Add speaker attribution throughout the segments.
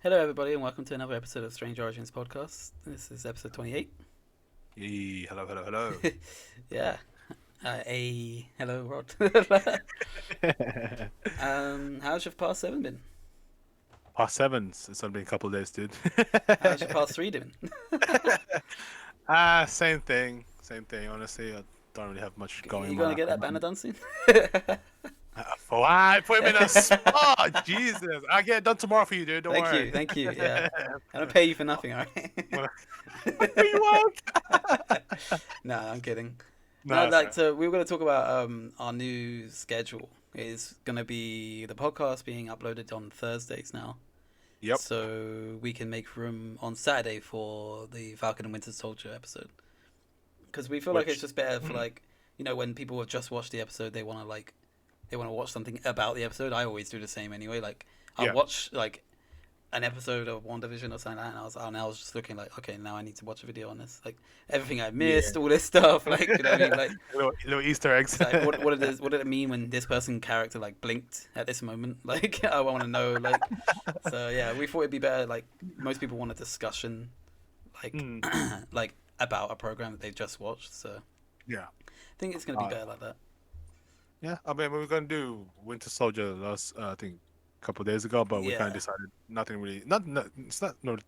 Speaker 1: Hello, everybody, and welcome to another episode of Strange Origins podcast. This is episode 28.
Speaker 2: Yee, hello, hello, hello.
Speaker 1: Yeah. Hello, Rod. How's your past 7 been?
Speaker 2: Past sevens. It's only been a couple of days, dude.
Speaker 1: How's your past 3 doing?
Speaker 2: Same thing. Same thing. Honestly, I don't really have much going
Speaker 1: You
Speaker 2: on.
Speaker 1: gonna get that banner done soon?
Speaker 2: For why? Put him in a spot. Jesus. I get it done tomorrow for you, dude. Don't worry.
Speaker 1: Thank you. Yeah. I don't pay you for nothing, alright?
Speaker 2: What you want?
Speaker 1: No, I'm kidding.
Speaker 2: No,
Speaker 1: So we were going to talk about our new schedule. It's going to be the podcast being uploaded on Thursdays now.
Speaker 2: Yep.
Speaker 1: So we can make room on Saturday for the Falcon and Winter Soldier episode. Because we feel like it's just better for when people have just watched the episode, they want to watch something about the episode. I always do the same anyway. Like I'll watch an episode of WandaVision or something like that, and I was just looking like, okay, now I need to watch a video on this. Like everything I missed, all this stuff. Like, you know what I mean? Like
Speaker 2: little Easter eggs.
Speaker 1: like, what did it mean when this character like blinked at this moment? Like I want to know. Like so yeah, we thought it'd be better. Like most people want a discussion, like like about a program that they've just watched. So
Speaker 2: Yeah.
Speaker 1: I think it's gonna be better like that.
Speaker 2: Yeah. I mean, we were gonna do Winter Soldier last, I think, a couple of days ago, but we kind of decided nothing really. Nothing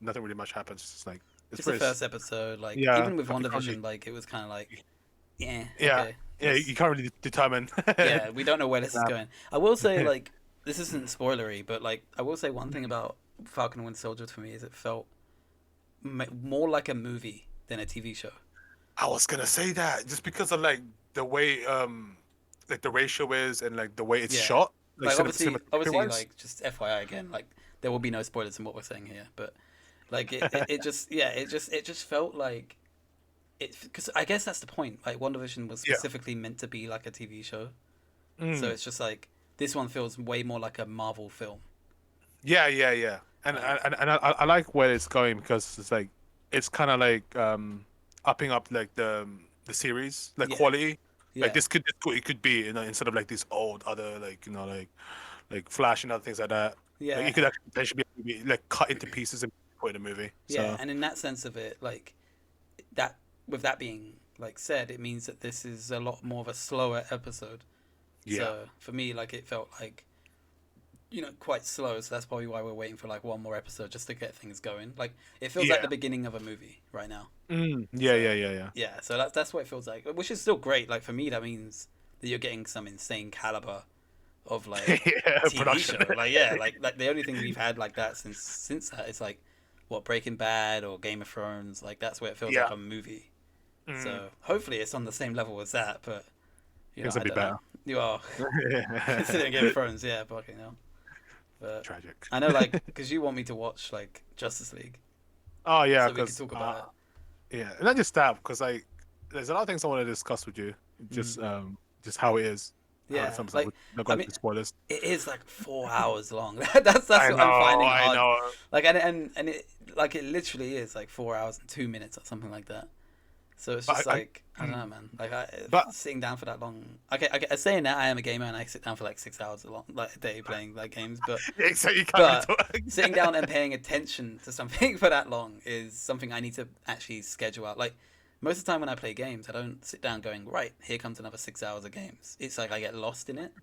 Speaker 2: really much happens. It's just like
Speaker 1: It's the first episode. Like even with WandaVision, like it was kind of like,
Speaker 2: yeah,
Speaker 1: okay,
Speaker 2: yeah. You can't really determine.
Speaker 1: yeah, we don't know where this is going. I will say, like, this isn't spoilery, but like, I will say one thing about Falcon and Winter Soldier for me is it felt more like a movie than a TV show.
Speaker 2: I was gonna say that just because of like the way like the ratio is and like the way it's shot.
Speaker 1: Like obviously, like just FYI again, like there will be no spoilers in what we're saying here, but like it just felt like it, because I guess that's the point. Like WandaVision was specifically meant to be like a TV show, so it's just like this one feels way more like a Marvel film.
Speaker 2: Yeah. And I like where it's going because it's like it's kind of like upping up like the series like quality. Like this it could be, you know, instead of like these old other like, you know, like Flash and other things like that.
Speaker 1: Yeah,
Speaker 2: like, it could actually potentially be like cut into pieces and put in a movie.
Speaker 1: Yeah, and in that sense of it, like that. With that being like said, it means that this is a lot more of a slower episode.
Speaker 2: Yeah.
Speaker 1: So for me, like it felt like, quite slow. So that's probably why we're waiting for like one more episode just to get things going. Like it feels like the beginning of a movie right now.
Speaker 2: Yeah.
Speaker 1: Yeah, so that's what it feels like, which is still great. Like for me, that means that you're getting some insane caliber of like TV
Speaker 2: production.
Speaker 1: show. Like the only thing we've had like that since that is like what Breaking Bad or Game of Thrones. Like that's where it feels like a movie. So hopefully it's on the same level as that, but I
Speaker 2: don't
Speaker 1: know. You are considering Game of Thrones, yeah, fucking hell. But
Speaker 2: tragic.
Speaker 1: I know, like, because you want me to watch like Justice League.
Speaker 2: Oh yeah,
Speaker 1: so we can talk about it.
Speaker 2: Yeah, and not just that, because like there's a lot of things I want to discuss with you. Just how it is.
Speaker 1: Yeah,
Speaker 2: like not going to spoilers.
Speaker 1: It is like 4 hours long. that's what I'm finding hard.
Speaker 2: I know.
Speaker 1: Like and it like it literally is like 4 hours and 2 minutes or something like that. So it's just I don't know, man. Like sitting down for that long. Okay, saying that I am a gamer and I sit down for like 6 hours a day playing like games, but
Speaker 2: so you can't
Speaker 1: sitting down and paying attention to something for that long is something I need to actually schedule out. Like most of the time when I play games, I don't sit down going, right, here comes another 6 hours of games. It's like I get lost in it.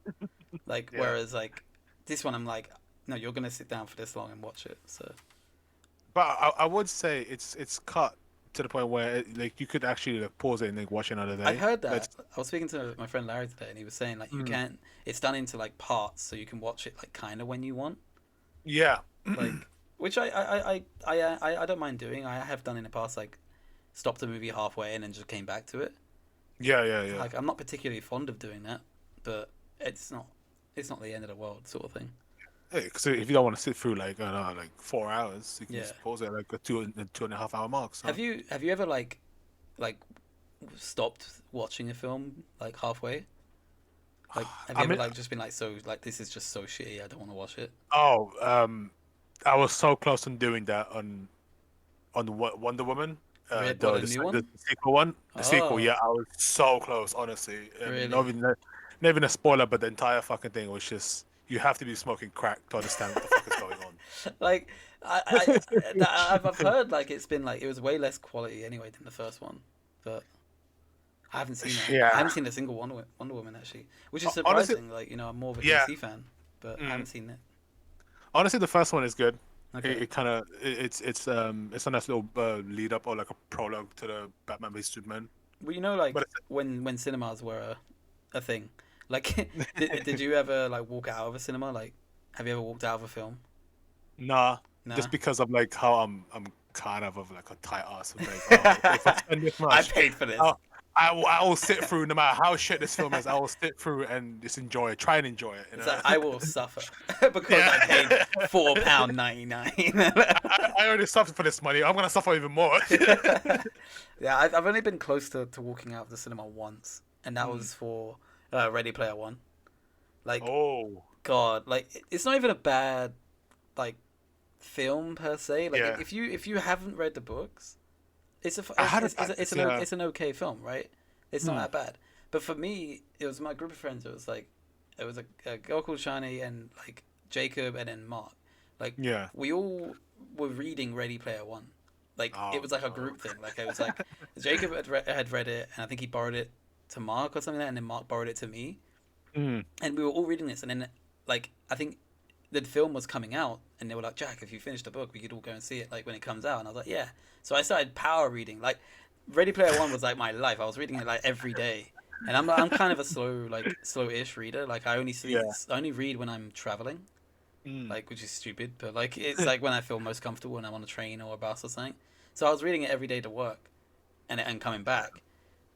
Speaker 1: Like whereas like this one, I'm like, no, you're gonna sit down for this long and watch it. So,
Speaker 2: but I would say it's cut to the point where like you could actually like pause it and like watch another day.
Speaker 1: I heard that. I was speaking to my friend Larry today, and he was saying like you can't. It's done into like parts, so you can watch it like kind of when you want.
Speaker 2: Yeah.
Speaker 1: Like, which I don't mind doing. I have done in the past, like stopped a movie halfway and then just came back to it.
Speaker 2: Yeah.
Speaker 1: Like I'm not particularly fond of doing that, but it's not the end of the world sort of thing.
Speaker 2: Hey, because if you don't want to sit through like 4 hours, you can just pause it at like a 2.5 hour mark. So.
Speaker 1: Have you ever like stopped watching a film like halfway? Like have you ever like just been like, so like this is just so shitty, I don't want to watch it?
Speaker 2: Oh, I was so close on doing that on Wonder Woman.
Speaker 1: The new one?
Speaker 2: The sequel one. The sequel, yeah, I was so close, honestly.
Speaker 1: Really?
Speaker 2: Not even a spoiler, but the entire fucking thing was just you have to be smoking crack to understand what the fuck is going on.
Speaker 1: Like I've heard like it's been like it was way less quality anyway than the first one, but I haven't seen it.
Speaker 2: Yeah.
Speaker 1: I haven't seen a single Wonder Woman actually, which is
Speaker 2: Honestly,
Speaker 1: surprising. Like I'm more of a
Speaker 2: yeah.
Speaker 1: DC fan, but I haven't seen it.
Speaker 2: Honestly, the first one is good.
Speaker 1: Okay.
Speaker 2: It kind of it's a nice little lead up or like a prologue to the Batman v Superman.
Speaker 1: Well, like when cinemas were a thing, like did you ever like walk out of a cinema? Like, have you ever walked out of a film?
Speaker 2: Nah. Just because of like how I'm kind of like a tight ass. Like, if I spend this much,
Speaker 1: I paid for this.
Speaker 2: I will sit through no matter how shit this film is. I will sit through and just try and enjoy it. You know?
Speaker 1: It's like, I will suffer because I paid £4.99.
Speaker 2: I already suffered for this money. I'm gonna suffer even more.
Speaker 1: Yeah, I've only been close to walking out of the cinema once, and that was for Ready Player One. Like,
Speaker 2: oh
Speaker 1: God, like it's not even a bad like film per se. Like,
Speaker 2: Yeah.
Speaker 1: if you haven't read the books, it's an okay film, right? It's not that bad. But for me, it was my group of friends. It was a girl called Shani and like Jacob and then Mark. Like,
Speaker 2: Yeah.
Speaker 1: we all were reading Ready Player One. Like, it was like a group thing. Like, it was like Jacob had read it, and I think he borrowed it to Mark or something like that, and then Mark borrowed it to me. And we were all reading this, and then like I think the film was coming out, and they were like, Jack, if you finish the book, we could all go and see it like when it comes out. And I was like, yeah. So I started power reading. Like, Ready Player One was like my life. I was reading it like every day, and I'm kind of a slow-ish reader. Like, I only read when I'm traveling, like, which is stupid, but like it's like when I feel most comfortable when I'm on a train or a bus or something. So I was reading it every day to work, and coming back.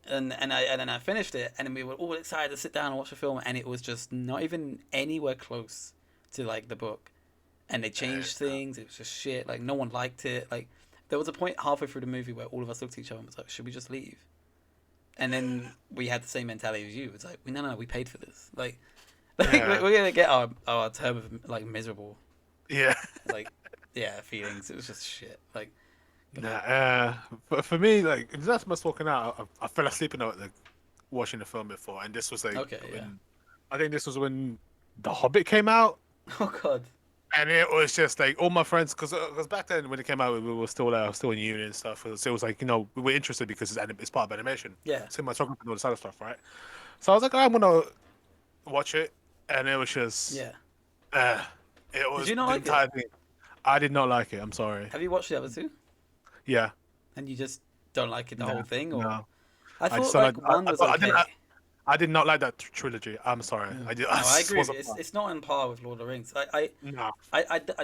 Speaker 1: And then I finished it, and we were all excited to sit down and watch the film, and it was just not even anywhere close to like the book, and they changed things. It was just shit. Like, no one liked it. Like, there was a point halfway through the movie where all of us looked at each other and was like, should we just leave? And then we had the same mentality as you. It's like, no, we paid for this. Like we're gonna get our term of like miserable, feelings. It was just shit. Like,
Speaker 2: but for me, like, if that's much walking out, I fell asleep in like watching the film before, and this was like, I think this was when The Hobbit came out.
Speaker 1: Oh God.
Speaker 2: And it was just like all my friends, because back then when it came out, we were still in uni and stuff. So it was like, we were interested because it's part of animation.
Speaker 1: Yeah.
Speaker 2: Cinematography and all this other stuff, right? So I was like, I'm gonna watch it, and it was just it was.
Speaker 1: Did you not like it?
Speaker 2: Thing. I did not like it. I'm sorry.
Speaker 1: Have you watched the other two?
Speaker 2: Yeah.
Speaker 1: And you just don't like it, the whole thing, or?
Speaker 2: No.
Speaker 1: I thought one was okay.
Speaker 2: I did not like that trilogy. I'm sorry.
Speaker 1: I agree. It's not on par with Lord of the Rings. I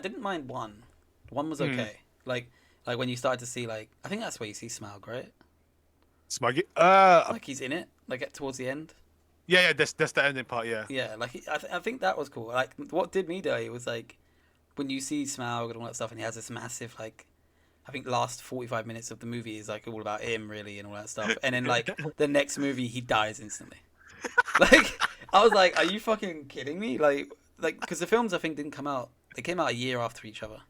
Speaker 1: didn't mind one. One was okay. Like when you started to see, like, I think that's where you see Smaug, right?
Speaker 2: Smuggy?
Speaker 1: Like, he's in it, like towards the end.
Speaker 2: Yeah. That's the ending part. Yeah.
Speaker 1: Yeah, like I think that was cool. Like, what did me dirty was like when you see Smaug and all that stuff, and he has this massive, like, I think last 45 minutes of the movie is like all about him, really, and all that stuff. And then like the next movie, he dies instantly. Like, I was like, are you fucking kidding me? Like because the films, I think, didn't come out. They came out a year after each other.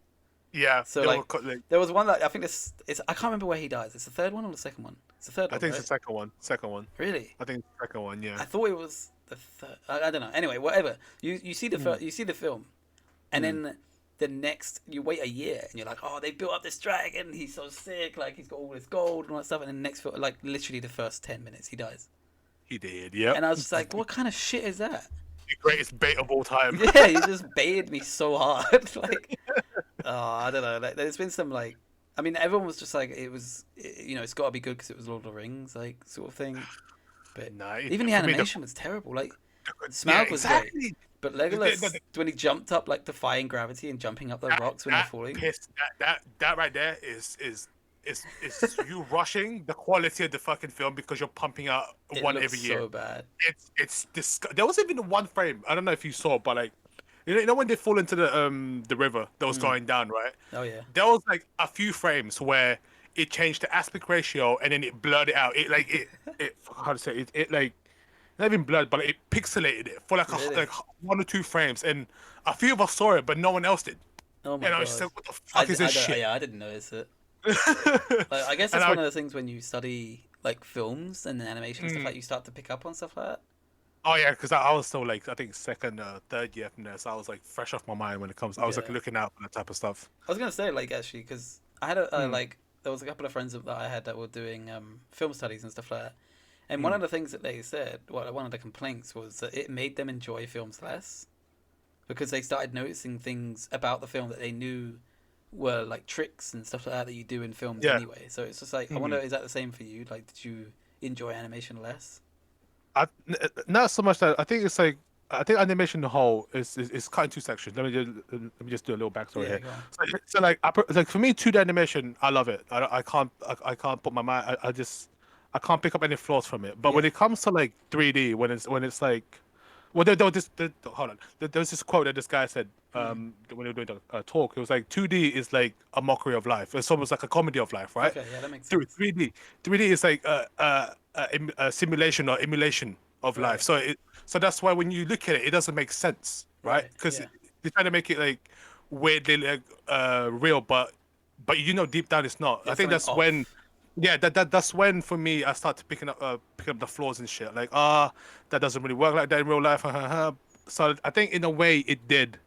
Speaker 2: Yeah.
Speaker 1: So like, there was one that I think it's I can't remember where he dies. It's the third one or the second one? It's the third one.
Speaker 2: I think
Speaker 1: right?
Speaker 2: it's the second one. Second one.
Speaker 1: Really?
Speaker 2: I think it's the second one. Yeah.
Speaker 1: I thought it was the third. I don't know. Anyway, whatever. You see you see the film, and then the next, you wait a year and you're like, oh, they built up this dragon. He's so sick. Like, he's got all this gold and all that stuff. And then the next film, like literally the first 10 minutes, he dies.
Speaker 2: He did. Yeah.
Speaker 1: And I was just like, what kind of shit is that?
Speaker 2: The greatest bait of all time.
Speaker 1: Yeah, he just baited me so hard. Like, I don't know. Like, there's been some, like, I mean, everyone was just like, it's got to be good because it was Lord of the Rings, like, sort of thing. But even the animation was terrible. Like, Smaug was great. But Legolas, when he jumped up, like, defying gravity and jumping up the rocks when they're falling.
Speaker 2: That right there is you rushing the quality of the fucking film because you're pumping out one every year.
Speaker 1: So bad.
Speaker 2: It's there wasn't even one frame. I don't know if you saw, but like, you know when they fall into the river that was going down, right?
Speaker 1: Oh yeah.
Speaker 2: There was like a few frames where it changed the aspect ratio and then it blurred it out. It how to say it like. Not even blurred, but it pixelated it for like one or two frames, and a few of us saw it, but no one else did.
Speaker 1: Oh my
Speaker 2: god! And I was like, "What the fuck is this shit?"
Speaker 1: Yeah, I didn't notice it. Like, I guess it's one of the things when you study like films and animation stuff, like you start to pick up on stuff like that.
Speaker 2: Oh yeah, because I was still like I think second, third year from there, so I was like fresh off my mind when it comes. I was like
Speaker 1: Yeah.
Speaker 2: looking out for that type of stuff.
Speaker 1: I was gonna say like actually because I had a
Speaker 2: Mm,
Speaker 1: like there was a couple of friends that I had that were doing film studies and stuff like that, and one
Speaker 2: mm.
Speaker 1: of the things that they said, well, one of the complaints was that it made them enjoy films less because they started noticing things about the film that they knew were like tricks and stuff like that you do in films
Speaker 2: Yeah.
Speaker 1: anyway. So it's just like I wonder,
Speaker 2: Mm.
Speaker 1: is that the same for you? Like, did you enjoy animation less?
Speaker 2: Not so much that I think it's like I think animation in the whole is cut in two sections. Let me just do a little backstory
Speaker 1: Yeah,
Speaker 2: here.
Speaker 1: go on.
Speaker 2: So like like for me, 2D animation, I love it. I can't put my mind. I can't pick up any flaws from it. But when
Speaker 1: Yeah.
Speaker 2: it comes to like 3D, when it's like well, hold on. There was this quote that this guy said
Speaker 1: Mm.
Speaker 2: when they were doing the talk. It was like 2D is like a mockery of life. It's almost like a comedy of life, right?
Speaker 1: Okay, yeah, that makes sense.
Speaker 2: 3D is like a simulation or emulation of life.
Speaker 1: Right.
Speaker 2: So that's why when you look at it, it doesn't make sense, right?
Speaker 1: Right.
Speaker 2: Because
Speaker 1: Yeah.
Speaker 2: they're trying to make it like weirdly like real, but deep down it's not. I
Speaker 1: There's
Speaker 2: think
Speaker 1: something
Speaker 2: that's when
Speaker 1: off.
Speaker 2: yeah, that's when for me I started picking up the flaws and shit. Like, that doesn't really work like that in real life. So I think in a way it did,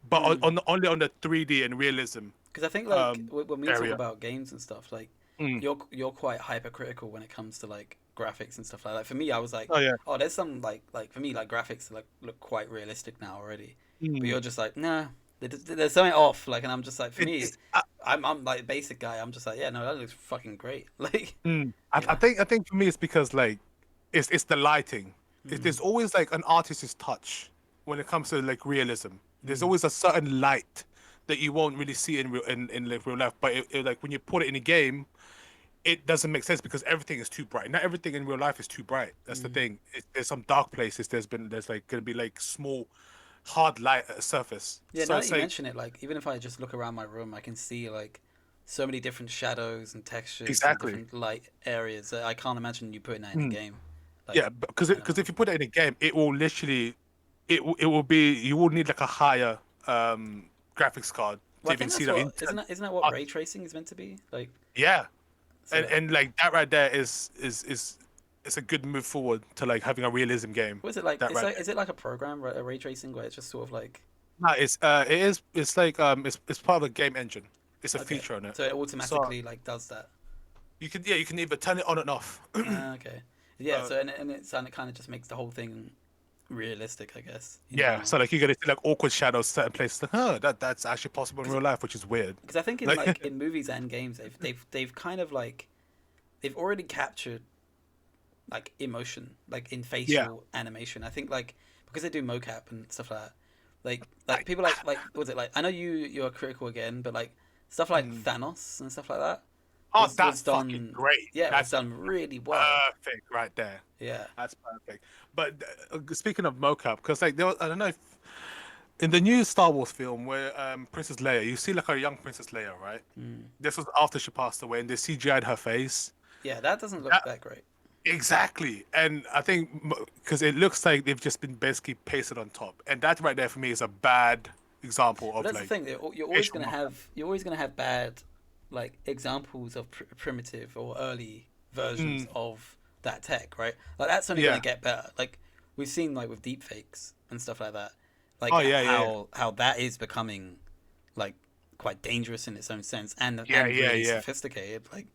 Speaker 2: but
Speaker 1: Mm.
Speaker 2: only on the 3D and realism
Speaker 1: Because I think like
Speaker 2: um
Speaker 1: when we talk
Speaker 2: area.
Speaker 1: about games and stuff, like
Speaker 2: Mm.
Speaker 1: you're quite hypercritical when it comes to like graphics and stuff like that. For me, I was like,
Speaker 2: Oh yeah.
Speaker 1: oh, there's some like for me like graphics like look quite realistic now already. But
Speaker 2: Mm.
Speaker 1: you're just like, nah, there's something off. Like, and I'm just like, for me,
Speaker 2: It's
Speaker 1: I'm like basic guy. I'm just like, yeah, no, that looks fucking great. Like,
Speaker 2: I,
Speaker 1: you
Speaker 2: I
Speaker 1: know.
Speaker 2: think I think for me it's because like it's the lighting.
Speaker 1: Mm,
Speaker 2: There's always like an artist's touch when it comes to like realism. There's
Speaker 1: mm,
Speaker 2: always a certain light that you won't really see in like real life, but like when you put it in a game, it doesn't make sense because everything is too bright. Not everything in real life is too bright. That's the
Speaker 1: mm.
Speaker 2: thing. There's some dark places. There's like gonna be like small, hard light at the surface.
Speaker 1: Yeah,
Speaker 2: So
Speaker 1: now that
Speaker 2: it's
Speaker 1: you
Speaker 2: like
Speaker 1: mention it, like even if I just look around my room, I can see like so many different shadows and textures and
Speaker 2: exactly.
Speaker 1: different light areas that I can't imagine you putting that in a
Speaker 2: Mm.
Speaker 1: game. Like,
Speaker 2: Yeah, because
Speaker 1: I don't
Speaker 2: because
Speaker 1: know.
Speaker 2: if you put it in a game, it will literally it will be you will need like a higher graphics card
Speaker 1: Well,
Speaker 2: to
Speaker 1: I
Speaker 2: even
Speaker 1: think
Speaker 2: see
Speaker 1: that's
Speaker 2: that
Speaker 1: what
Speaker 2: intent.
Speaker 1: isn't that what ray tracing is meant to be? Like,
Speaker 2: Yeah,
Speaker 1: so that
Speaker 2: and like that right there is it's a good move forward to like having a realism game.
Speaker 1: what is it like?
Speaker 2: That right
Speaker 1: Is it like a program, right, a ray tracing where it's just sort of like
Speaker 2: there. No, it's like it's part of the game engine. It's a
Speaker 1: okay,
Speaker 2: feature on it.
Speaker 1: so it
Speaker 2: So
Speaker 1: automatically like does that.
Speaker 2: you can either turn it on and off.
Speaker 1: Okay, yeah.
Speaker 2: uh,
Speaker 1: So and it kind of just makes the whole thing realistic, I guess, in
Speaker 2: yeah,
Speaker 1: general.
Speaker 2: so like you get to see like awkward shadows certain places like that's actually possible in real life, which is weird.
Speaker 1: Because I think in
Speaker 2: Like
Speaker 1: like in movies and games, they've kind of like they've already captured like emotion, like in
Speaker 2: yeah,
Speaker 1: facial animation. I think like because they do mocap and stuff like that. Like
Speaker 2: like
Speaker 1: people like was it like I know you're critical again, but like stuff like
Speaker 2: mm.
Speaker 1: Thanos and stuff like that
Speaker 2: Oh,
Speaker 1: was
Speaker 2: that's fucking
Speaker 1: done.
Speaker 2: great.
Speaker 1: Yeah, it was
Speaker 2: That's
Speaker 1: done really well.
Speaker 2: perfect right there.
Speaker 1: Yeah.
Speaker 2: That's perfect. But speaking of mocap, because like there was, I don't know if in the new Star Wars film where Princess Leia, you see like a young Princess Leia, right?
Speaker 1: Mm.
Speaker 2: This was after she passed away, and they CGI'd her face.
Speaker 1: Yeah, that doesn't look
Speaker 2: That,
Speaker 1: that great.
Speaker 2: exactly, and I think because it looks like they've just been basically pasted on top, and that right there for me is a bad example
Speaker 1: But
Speaker 2: of
Speaker 1: that's the
Speaker 2: like
Speaker 1: thing.
Speaker 2: facial mocap.
Speaker 1: You're always gonna have bad like examples of primitive or early versions
Speaker 2: Mm,
Speaker 1: of that tech, right? Like that's only gonna
Speaker 2: yeah.
Speaker 1: get better. Like we've seen like with deepfakes and stuff like that. Like
Speaker 2: Oh yeah.
Speaker 1: how that is becoming like quite dangerous in its own sense
Speaker 2: Yeah,
Speaker 1: and
Speaker 2: yeah,
Speaker 1: really
Speaker 2: yeah.
Speaker 1: sophisticated. Like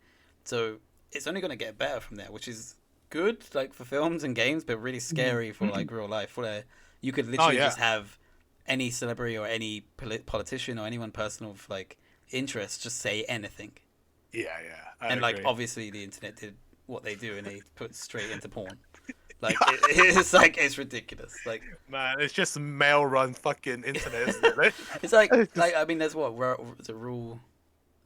Speaker 1: so it's only gonna get better from there, which is good like for films and games, but really
Speaker 2: Mm.
Speaker 1: scary for like real life, where you could
Speaker 2: Oh
Speaker 1: literally
Speaker 2: yeah.
Speaker 1: just have any celebrity or any politician or anyone personal of like interest just say anything,
Speaker 2: Yeah, yeah. I
Speaker 1: and like
Speaker 2: agree.
Speaker 1: obviously the internet did what they do and they put straight into porn. Like it's like it's ridiculous. Like
Speaker 2: Man, it's just mail run fucking internet, isn't it?
Speaker 1: it's like
Speaker 2: It's just
Speaker 1: I mean there's what is it rule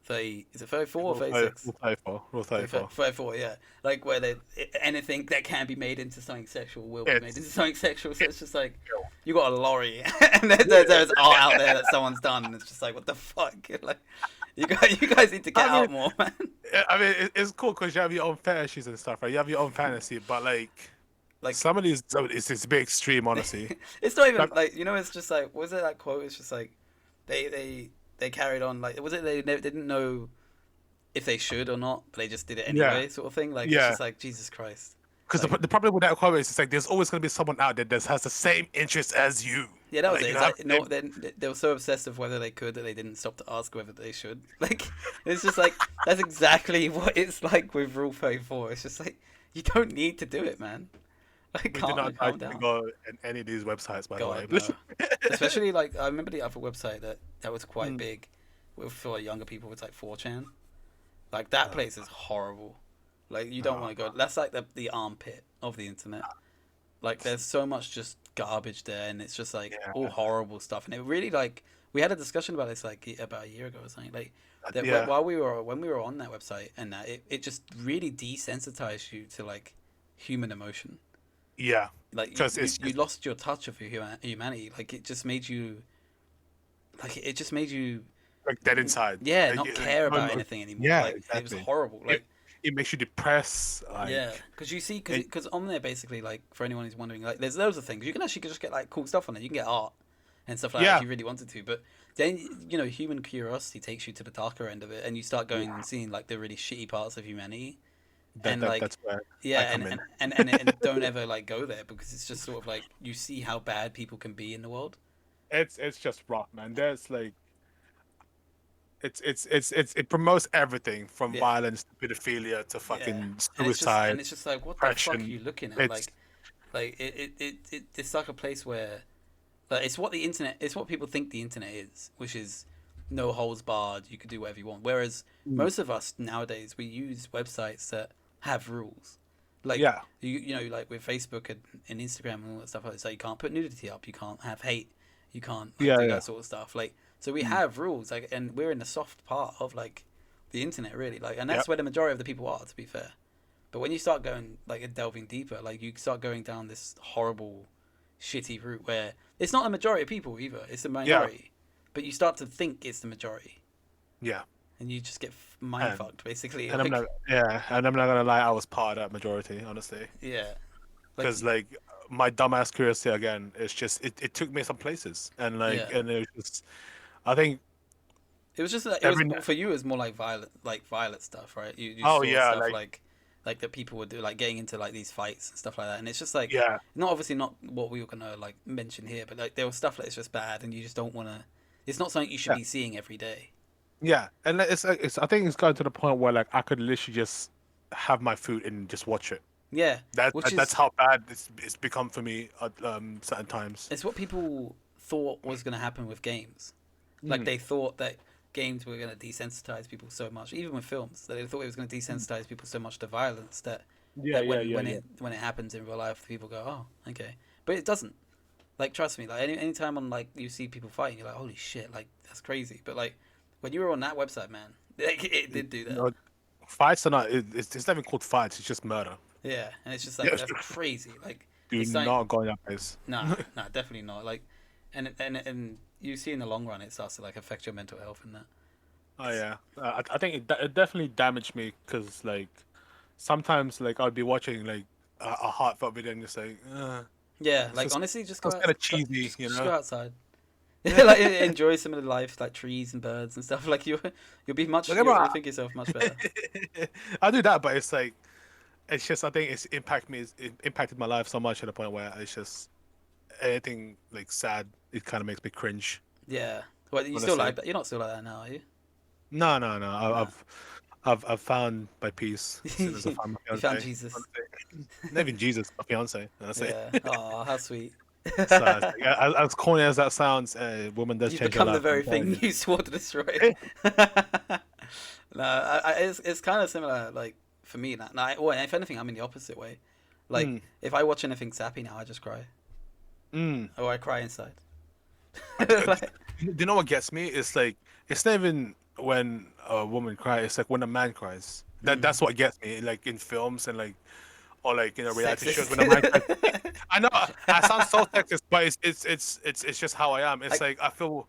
Speaker 1: 30, is it 34 or
Speaker 2: rule 30,
Speaker 1: 36?
Speaker 2: rule 34, rule 34.
Speaker 1: 34, yeah. Like where they anything that can be made into something sexual will be made into
Speaker 2: It's
Speaker 1: something sexual. So it's just like you got a lorry and there's art out there that someone's done, and it's just like what the fuck. Like you guys need to get
Speaker 2: I mean,
Speaker 1: out more, man.
Speaker 2: it's cool because you have your own fetishes and stuff, right? You have your own fantasy, but like
Speaker 1: Like
Speaker 2: some of these, it's a bit extreme, honestly.
Speaker 1: it's not even
Speaker 2: Like,
Speaker 1: like it's just like what was it that quote? It's just like they carried on like was it they didn't know if they should or not, but they just did it
Speaker 2: yeah,
Speaker 1: anyway, sort of thing. Like it's
Speaker 2: yeah.
Speaker 1: just like Jesus Christ.
Speaker 2: Because the problem with that comment is, it's like there's always going to be someone out there that has the same interest as you.
Speaker 1: Yeah, that was
Speaker 2: Like,
Speaker 1: it. It's like, no, then they were so obsessed with whether they could that they didn't stop to ask whether they should. Like, it's just like that's exactly what it's like with Rule 34. It's just like you don't need to do it, man. Like,
Speaker 2: we did not
Speaker 1: calm
Speaker 2: like to
Speaker 1: down.
Speaker 2: go in any of these websites, by
Speaker 1: God,
Speaker 2: the way.
Speaker 1: no. Especially like I remember the other website that was quite
Speaker 2: Mm.
Speaker 1: big for younger people. It's like 4chan. Like that place is horrible. Like you don't want to go. That's like the armpit of the internet. Like there's so much just garbage there, and it's just like all horrible stuff. And it really like we had a discussion about this like about a year ago or something. Like that while when we were on that website, and that it just really desensitized you to like human emotion.
Speaker 2: Yeah,
Speaker 1: like you lost your touch of humanity. Like it just made you
Speaker 2: like dead inside.
Speaker 1: Yeah,
Speaker 2: like,
Speaker 1: not care about anything anymore.
Speaker 2: Yeah,
Speaker 1: like,
Speaker 2: exactly.
Speaker 1: It was horrible. Like
Speaker 2: it makes you depressed. Like,
Speaker 1: yeah, because you see, because on there basically, like for anyone who's wondering, like there's loads of things you can actually just get like cool stuff on it. You can get art and stuff like that if you really wanted to. But then human curiosity takes you to the darker end of it, and you start going and seeing like the really shitty parts of humanity.
Speaker 2: That's where
Speaker 1: and don't ever like go there, because it's just sort of like you see how bad people can be in the world.
Speaker 2: It's just rough, man. There's like it promotes everything from violence to pedophilia to fucking suicide.
Speaker 1: And it's just like, what the fuck are you looking at? Like it's like a place where like it's what people think the internet is, which is no holds barred, you can do whatever you want. Whereas most of us nowadays, we use websites that have rules. Like you know, like with Facebook and Instagram and all that stuff like that, so you can't put nudity up, you can't have hate, you can't do that sort of stuff. Like so we have rules, like, and we're in the soft part of like the internet, really, like, and that's where the majority of the people are, to be fair. But when you start going like delving deeper, like you start going down this horrible, shitty route where it's not the majority of people either; it's the minority. But you start to think it's the majority.
Speaker 2: Yeah.
Speaker 1: And you just get mind fucked, basically.
Speaker 2: And like, I'm not gonna lie, I was part of that majority, honestly.
Speaker 1: Yeah.
Speaker 2: Because like my dumbass curiosity again, it's just it took me some places, and like and it was just, I think
Speaker 1: it was just for you. It was more like violent stuff, right? You saw stuff like that people would do, like getting into like these fights and stuff like that, and it's just like not what we were gonna like mention here, but like there was stuff that's just bad, and you just don't want to. It's not something you should be seeing every day.
Speaker 2: Yeah, and it's I think it's gotten to the point where like I could literally just have my food and just watch it.
Speaker 1: Yeah,
Speaker 2: that's how bad it's become for me at certain times.
Speaker 1: It's what people thought was going to happen with games. Like they thought that games were going to desensitize people so much, even with films, that they thought it was going to desensitize people so much to violence that when it happens in real life, people go, oh, okay, but it doesn't. Like, trust me, like anytime on like you see people fighting, you're like, holy shit, like that's crazy. But like when you were on that website, man, like, it did do that.
Speaker 2: You know, fights are not. It's not even called fights. It's just murder.
Speaker 1: Yeah, and it's just like that's crazy. Like,
Speaker 2: do not go in that place.
Speaker 1: No, definitely not. Like, and you see in the long run, it starts to like affect your mental health and that.
Speaker 2: Oh yeah, I think it definitely damaged me, because like sometimes like I'd be watching like a heartfelt video and just like.
Speaker 1: Yeah, like honestly, just go
Speaker 2: kind of cheesy, you know.
Speaker 1: Just go outside. Like enjoy some of the life, like trees and birds and stuff. Like you'll be much. You'll think yourself much better.
Speaker 2: I do that, but it's like, it's just I think it impacted my life so much to the point where it's just anything like sad. It kind of makes me cringe.
Speaker 1: Yeah. Well, you still like that? You're not still like that now, are you?
Speaker 2: No. I've found my peace as soon as I found my fiance.
Speaker 1: You found Jesus.
Speaker 2: Not even Jesus, my fiance.
Speaker 1: Yeah. Oh, how sweet.
Speaker 2: So, as corny as that sounds, a woman does change her life.
Speaker 1: You've become the very thing you swore to destroy. No, it's kind of similar, like, for me now. Or if anything, I'm in the opposite way. Like, if I watch anything sappy now, I just cry. Or I cry inside.
Speaker 2: You know what gets me? It's like, it's not even when a woman cries, it's like when a man cries. That's what gets me, like in films and like, or like, you know, reality shows when a man cries. I know I sound so sexist, but it's just how I am. It's like I feel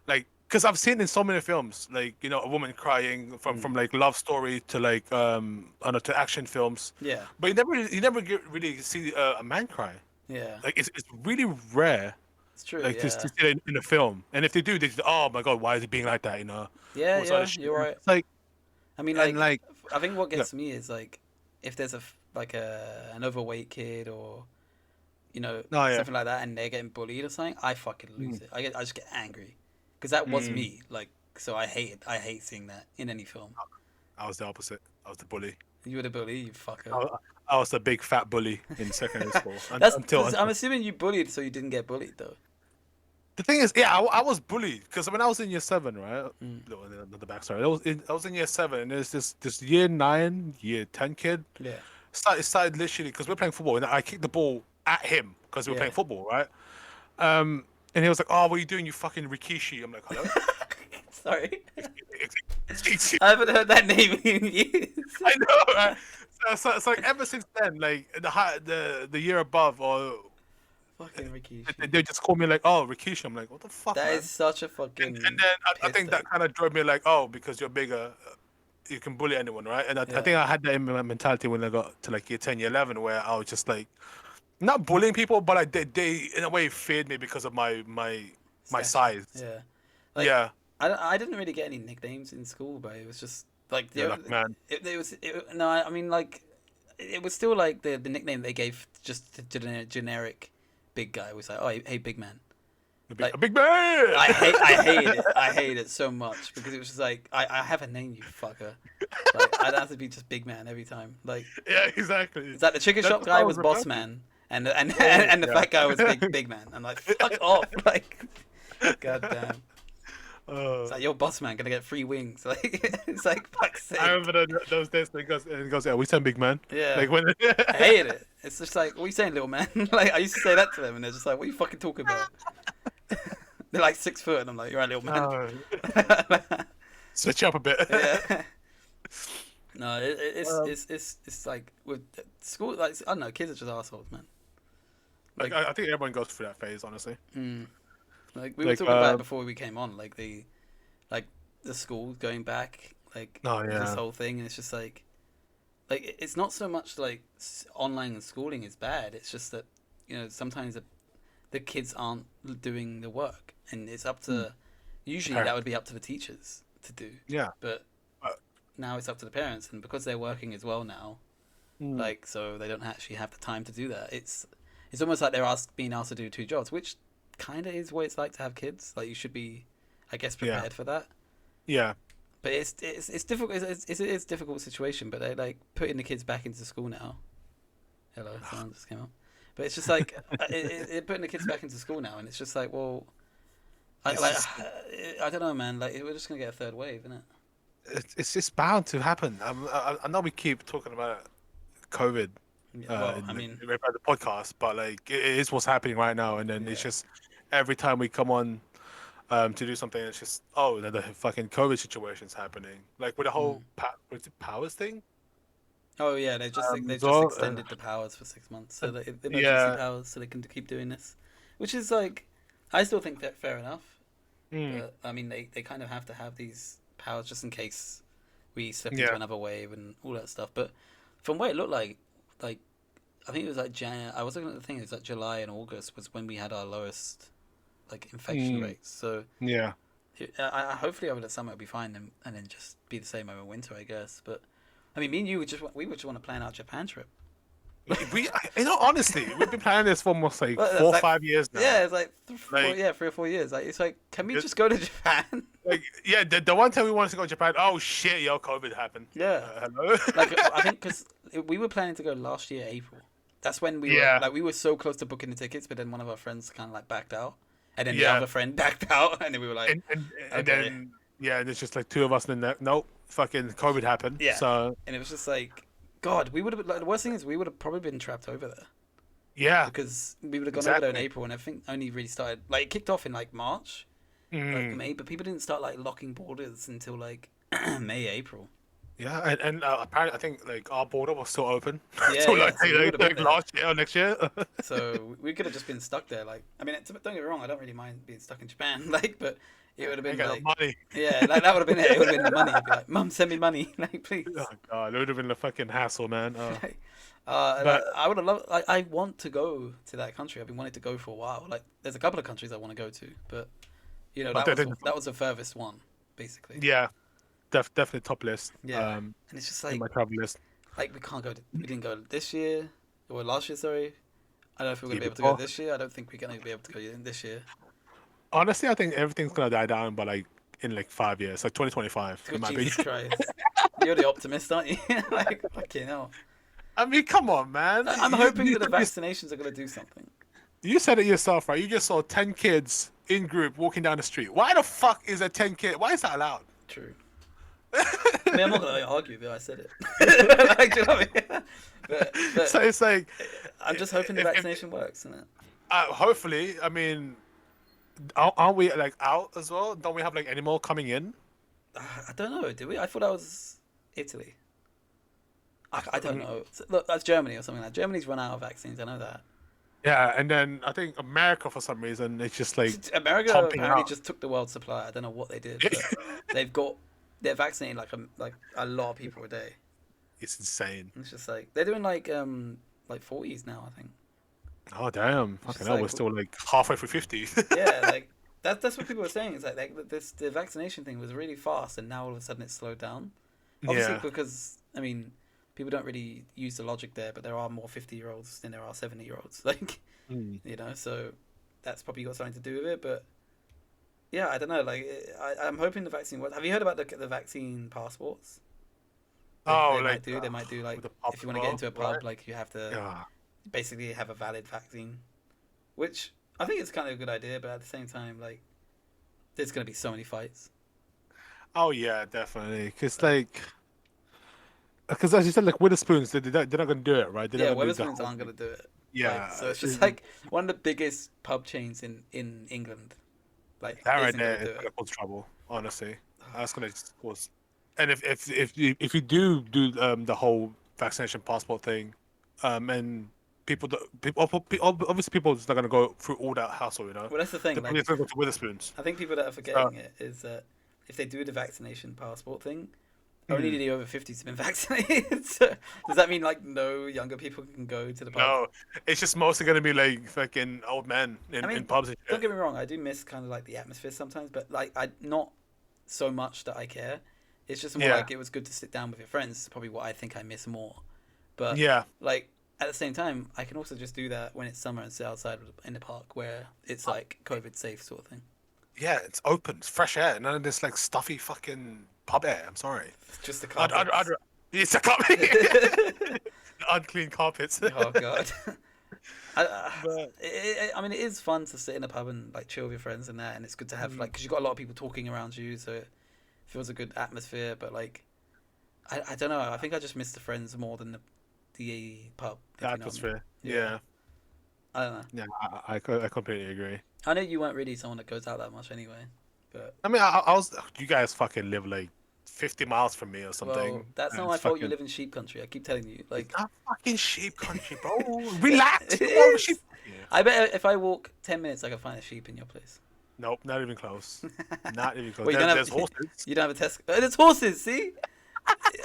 Speaker 2: like, because I've seen in so many films, like, you know, a woman crying from like love story to like I don't know, to action films.
Speaker 1: Yeah.
Speaker 2: But you never really see a man cry.
Speaker 1: Yeah.
Speaker 2: Like it's really rare.
Speaker 1: It's true.
Speaker 2: Like to see it in a film, and if they do, they say, oh my god, why is he being like that? You know.
Speaker 1: Yeah, you're right.
Speaker 2: It's like,
Speaker 1: I mean, like I think what gets me is like if there's like an overweight kid or
Speaker 2: Oh yeah.
Speaker 1: something like that, and they're getting bullied or something, I fucking lose it. I just get angry because that was me. Like, so I hate seeing that in any film.
Speaker 2: I was the opposite. I was the bully.
Speaker 1: You were the bully, you fucker.
Speaker 2: I was the big fat bully in secondary school.
Speaker 1: Until I'm assuming you bullied, so you didn't get bullied though.
Speaker 2: The thing is, yeah, I was bullied because when I was in year 7, right? The backstory. I was in year 7, and there's this year 9, year 10 kid.
Speaker 1: Yeah.
Speaker 2: Started literally because we're playing football, and I kicked the ball at him because we were playing football, right? And he was like, "Oh, what are you doing, you fucking Rikishi?" I'm like, "Hello."
Speaker 1: Sorry. I haven't heard that name in years.
Speaker 2: I know. Right? So it's like ever since then, like the year above or.
Speaker 1: Fucking Rikishi.
Speaker 2: They just call me like, "Oh, Rikishi." I'm like, "What the fuck?"
Speaker 1: That
Speaker 2: man?
Speaker 1: is such a fucking.
Speaker 2: And then I think that kind of drove me like, "Oh, because you're bigger, you can bully anyone, right?" And I think I had that in my mentality when I got to like year 10, year 11, where I was just like, not bullying people, but like they in a way feared me because of my size.
Speaker 1: Yeah.
Speaker 2: Like, yeah.
Speaker 1: I didn't really get any nicknames in school, but it was just like
Speaker 2: man.
Speaker 1: I mean like it was still like the nickname they gave just to generic big guy was like, "Oh, hey big man."
Speaker 2: A big man.
Speaker 1: I hate it. I hate it so much because it was just like I have a name, you fucker. Like I'd have to be just big man every time. Like
Speaker 2: yeah, exactly.
Speaker 1: It's like the chicken shop guy was boss man, and the fat guy was big man. I'm like, fuck off, like, goddamn. It's like, your boss man gonna get free wings. Like, it's like, fuck's sake.
Speaker 2: I remember those days. And he goes, "Yeah, we send big man."
Speaker 1: Yeah.
Speaker 2: Like when
Speaker 1: I hated it. It's just like, what are you saying, little man? Like I used to say that to them, and they're just like, what are you fucking talking about? They're like 6 foot, and I'm like, you're right, little man.
Speaker 2: Switch up a bit.
Speaker 1: Yeah. No, it's like with school, like I don't know, kids are just assholes, man.
Speaker 2: Like I think everyone goes through that phase, honestly.
Speaker 1: Like we were talking about it before we came on, like the school going back, like this whole thing, and it's just like it's not so much like online schooling is bad. It's just that sometimes the kids aren't doing the work, and it's up to usually that would be up to the teachers to do.
Speaker 2: Yeah,
Speaker 1: but now it's up to the parents, and because they're working as well now, like so they don't actually have the time to do that. It's almost like they're being asked to do 2 jobs, which kind of is what it's like to have kids. Like you should be, I guess, prepared for that.
Speaker 2: Yeah.
Speaker 1: But it's difficult. It's a difficult situation. But they're like putting the kids back into school now. Hello, someone just came up. But it's just like putting the kids back into school now, and it's just like, well, I don't know, man. Like we're just gonna get a 3rd wave, isn't it?
Speaker 2: It's just bound to happen. I know we keep talking about COVID.
Speaker 1: I mean,
Speaker 2: about the podcast, but like it is what's happening right now, and then it's just every time we come on to do something, it's just the fucking COVID situation's happening. Like with the whole powers thing.
Speaker 1: Oh yeah, they just extended the powers for 6 months, so the emergency powers, so they can keep doing this, which is like, I still think that fair enough. But I mean, they kind of have to have these powers just in case we slip into another wave and all that stuff. But from what it looked like I think it was like I was looking at the thing. It was like July and August was when we had our lowest like infection rates. So I hopefully over the summer it'll be fine and then just be the same over winter, I guess. But I mean, me and you would just want to plan our Japan trip.
Speaker 2: Honestly, we've been planning this for almost like 4 or 5 years now.
Speaker 1: Yeah, it's like 3 or 4 years. Like it's like, can we just go to Japan?
Speaker 2: Like the one time we wanted to go to Japan, oh shit, COVID happened.
Speaker 1: Yeah.
Speaker 2: Hello.
Speaker 1: Like I think because we were planning to go last year April. That's when we were so close to booking the tickets, but then one of our friends kind of like backed out, and then the other friend backed out, and then we were like,
Speaker 2: and then there's just like 2 of us, and then nope, fucking COVID happened.
Speaker 1: Yeah.
Speaker 2: So
Speaker 1: and it was just like, God, we would have like the worst thing is we would have probably been trapped over there.
Speaker 2: Yeah.
Speaker 1: Because we would have gone over there in April, and everything only really started like it kicked off in like March, like May, but people didn't start like locking borders until like May, April.
Speaker 2: Yeah, and apparently I think like our border was still open.
Speaker 1: Yeah,
Speaker 2: so,
Speaker 1: like
Speaker 2: last year or next year.
Speaker 1: So we could have just been stuck there. Like, I mean, don't get me wrong, I don't really mind being stuck in Japan. Like, but it would have been like
Speaker 2: money.
Speaker 1: Yeah, like that would have been it. It would have been the money. It'd be like, Mum, send me money, like please.
Speaker 2: Oh God, it would have been a fucking hassle, man.
Speaker 1: But I would have loved. Like, I want to go to that country. I've been wanting to go for a while. Like, there's a couple of countries I want to go to, but that was the furthest one, basically.
Speaker 2: Yeah. Definitely top list.
Speaker 1: Yeah, and it's just like
Speaker 2: my travel list.
Speaker 1: like we can't go. We didn't go this year or last year. Sorry, I don't know if we're gonna be able to
Speaker 2: Before.
Speaker 1: go this year. I don't think we're gonna be able to go this year.
Speaker 2: Honestly, I think everything's gonna die down by like in like 5 years, like 2025.
Speaker 1: Good
Speaker 2: In my
Speaker 1: Jesus
Speaker 2: opinion.
Speaker 1: Christ, you're the optimist, aren't you? Like fucking hell.
Speaker 2: I mean, come on, man.
Speaker 1: I'm hoping that the vaccinations are gonna do something.
Speaker 2: You said it yourself, right? You just saw 10 kids in group walking down the street. Why the fuck is there 10 kids? Why is that allowed?
Speaker 1: True. I mean, I'm not gonna argue that I said it. Like, do you know what I mean? But
Speaker 2: So it's like,
Speaker 1: I'm just hoping the vaccination works, isn't it?
Speaker 2: hopefully, I mean, aren't we like out as well? Don't we have like any more coming in?
Speaker 1: I don't know. Do we? I thought that was Italy. I don't know. Look, that's Germany or something like that. Germany's run out of vaccines. I know that.
Speaker 2: Yeah, and then I think America for some reason it's just like
Speaker 1: America
Speaker 2: pumping
Speaker 1: apparently
Speaker 2: out.
Speaker 1: just took the world supply. I don't know what they did, but they're vaccinating like a lot of people a day.
Speaker 2: It's insane.
Speaker 1: It's just like they're doing like 40s now, I think.
Speaker 2: Oh damn!
Speaker 1: It's
Speaker 2: Okay,
Speaker 1: just
Speaker 2: now
Speaker 1: like-
Speaker 2: we're still like halfway through 50.
Speaker 1: Yeah, like that's what people were saying. It's like the vaccination thing was really fast, and now all of a sudden it's slowed down. Obviously,
Speaker 2: Yeah.
Speaker 1: because I mean, people don't really use the logic there, but there are more 50-year-olds than there are 70-year-olds. Like, you know, so that's probably got something to do with it. But yeah, I don't know. Like, I'm hoping the vaccine works. Have you heard about the vaccine passports? They might do like
Speaker 2: with the pub
Speaker 1: if you want to get into a pub,
Speaker 2: right?
Speaker 1: like you have to
Speaker 2: Yeah.
Speaker 1: basically have a valid vaccine, which I think it's kind of a good idea, but at the same time, like, there's gonna be so many fights.
Speaker 2: Oh yeah, definitely. Because as you said, like Witherspoons, they're not gonna do it, right?
Speaker 1: Yeah, Wetherspoons aren't gonna do it.
Speaker 2: Yeah.
Speaker 1: Like, so it's just like one of the biggest pub chains in England. Like
Speaker 2: that right
Speaker 1: isn't
Speaker 2: there
Speaker 1: gonna
Speaker 2: is
Speaker 1: do
Speaker 2: gonna
Speaker 1: it.
Speaker 2: cause trouble. Honestly, that's gonna just cause. And if you do the whole vaccination passport thing, and people obviously people are just not gonna go through all that hassle, you know.
Speaker 1: Well, that's the thing.
Speaker 2: They're
Speaker 1: Like,
Speaker 2: gonna go to Witherspoons.
Speaker 1: I think people that are forgetting it is that if they do the vaccination passport thing, only the over 50s have been vaccinated. So does that mean like no younger people can go to the pub?
Speaker 2: No, it's just mostly gonna be like fucking old men in pubs. And
Speaker 1: Don't
Speaker 2: shit.
Speaker 1: get me wrong, I do miss kind of like the atmosphere sometimes, but like I not so much that I care. It's just more like it was good to sit down with your friends. Is probably what I think I miss more. But
Speaker 2: Yeah.
Speaker 1: like at the same time, I can also just do that when it's summer and sit outside in the park where it's like COVID safe sort of thing.
Speaker 2: Yeah, it's open, it's fresh air, none of this like stuffy fucking pub air. I'm sorry.
Speaker 1: Just the
Speaker 2: I'd,
Speaker 1: carpets.
Speaker 2: it's a carpet. Unclean carpets.
Speaker 1: Oh god. I mean, it is fun to sit in a pub and like chill with your friends and that, and it's good to have like because you've got a lot of people talking around you, so it feels a good atmosphere. But like, I don't know. I think I just miss the friends more than the pub.
Speaker 2: The atmosphere. Yeah.
Speaker 1: Yeah. I don't know.
Speaker 2: Yeah, I completely agree.
Speaker 1: I know you weren't really someone that goes out that much anyway, but
Speaker 2: I mean, I was. You guys fucking live like 50 miles from me or something.
Speaker 1: well, that's not
Speaker 2: and
Speaker 1: my
Speaker 2: it's
Speaker 1: fault. You
Speaker 2: fucking-
Speaker 1: live in sheep country. I keep telling you, like.
Speaker 2: It's not fucking sheep country, bro. Relax.
Speaker 1: It
Speaker 2: Come on,
Speaker 1: is.
Speaker 2: sheep.
Speaker 1: I bet if I walk 10 minutes, I can find a sheep in your place.
Speaker 2: Nope, not even close. Not even close.
Speaker 1: Well, you don't
Speaker 2: There's
Speaker 1: have-
Speaker 2: horses.
Speaker 1: You don't have a Tesco. There's horses. See,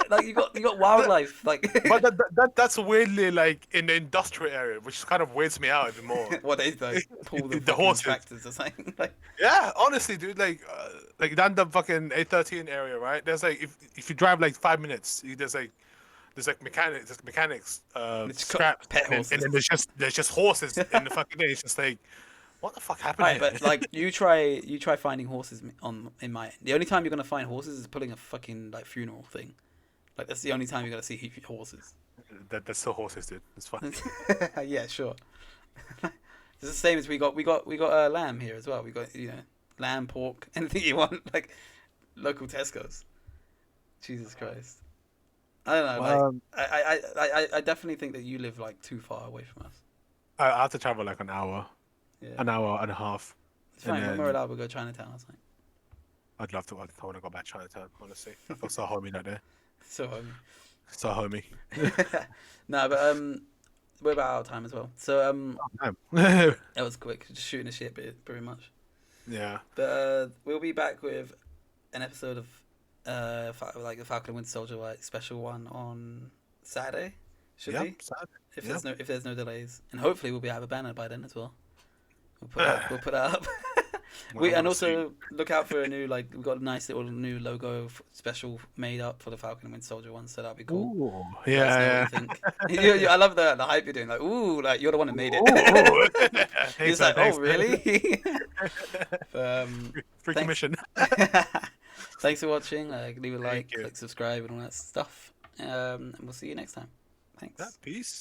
Speaker 1: like you got wildlife. Like
Speaker 2: But that's weirdly like in the industrial area, which kind of weirds me out even more.
Speaker 1: what they like pull the,
Speaker 2: The
Speaker 1: fucking
Speaker 2: horses.
Speaker 1: tractors or something. Like
Speaker 2: Yeah, honestly, dude, like down the fucking A13 area, right? There's like if you drive like 5 minutes, there's mechanics,
Speaker 1: It's got
Speaker 2: scraps,
Speaker 1: pet
Speaker 2: and
Speaker 1: horses.
Speaker 2: then there's just horses in the fucking thing. It's just like, what the fuck happened
Speaker 1: right,
Speaker 2: here?
Speaker 1: but like you try finding horses in my. The only time you're gonna find horses is pulling a fucking like funeral thing. Like that's the only time you're gonna see horses.
Speaker 2: That's still horses, dude. It's fine.
Speaker 1: Yeah, sure. It's the same as we got lamb here as well. We got lamb, pork, anything you want. Like local Tesco's. Jesus Christ. I don't know.
Speaker 2: Well,
Speaker 1: I definitely think that you live like too far away from us.
Speaker 2: I have to travel like an hour
Speaker 1: Yeah.
Speaker 2: and a half.
Speaker 1: It's fine.
Speaker 2: and
Speaker 1: When
Speaker 2: then-
Speaker 1: we're allowed, we'll go Chinatown or something.
Speaker 2: I'd love to. I want to go back to Chinatown, honestly. I feel so homey out there.
Speaker 1: So,
Speaker 2: So homey.
Speaker 1: no, but we're about out of time as well. So
Speaker 2: Damn.
Speaker 1: that was quick, just shooting the shit, bit pretty much.
Speaker 2: Yeah.
Speaker 1: But we'll be back with an episode of like the Falcon and Winter Soldier like special one on Saturday. Should
Speaker 2: Yeah.
Speaker 1: be
Speaker 2: Sad.
Speaker 1: if
Speaker 2: Yeah.
Speaker 1: there's no delays, and hopefully we'll be out of a banner by then as well. We'll put that up. And also look out for a new, like, we've got a nice little new logo special made up for the Falcon and Winter Soldier one, so that'd be cool.
Speaker 2: Ooh,
Speaker 1: yeah. What you think. I love the hype you're doing. Like, ooh, like you're the one who made it. He's like, oh, really?
Speaker 2: Free commission.
Speaker 1: Thanks for watching. Leave a like, click subscribe, and all that stuff. And we'll see you next time. Thanks.
Speaker 2: Peace.